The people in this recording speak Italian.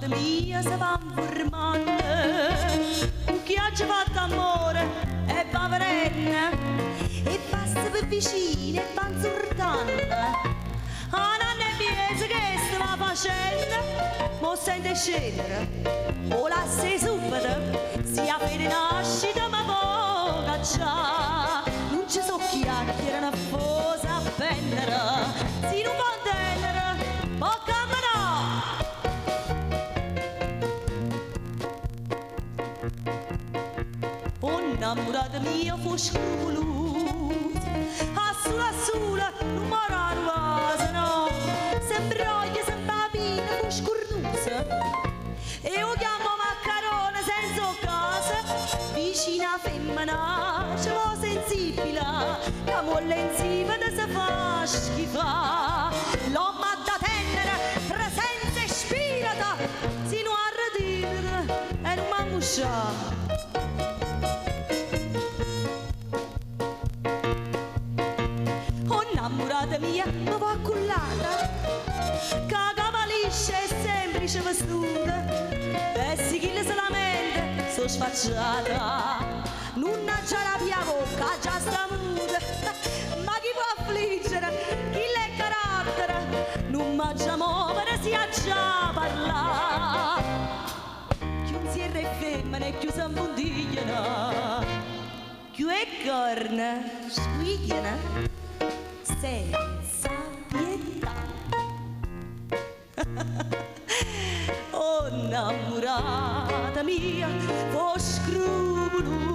innamorata mia si va formando, con chi ha già fatto amore e paverenna, e passa per vicino e va insultando. A nanna e piese che stava facendo, mo sente scendere, o la sei subito, sia per nascita ma poca già, non ci so chiacchiere, una fosa a prendere, si non può tenere, poca ma no. Oh innamorata mia fu scrupolosa, a sola, non mi arrasa no, sembroglia, sembapina, fu scornusa, e io chiamo maccarone senza casa, vicina femmina, ce l'ho sensibile, che molle insieme da se fa schifare, l'uomo da tenere, presenza e spirita, si non arredire e non m'ammusciare. Innamorata mia, mi va cullata, che cavalisce è semplice vestuta, e si chi le se lamenta, so sfacciata, non ha già la mia bocca, già sta muta, ma chi può affliggere, chi l'è carattere, non mi già muovere, si ha già parlato, chi un sierra e femmina e chiusa in puntigliano, chi è corna, squiglia senza pietà. Oh innamorata mia, oh scrupolo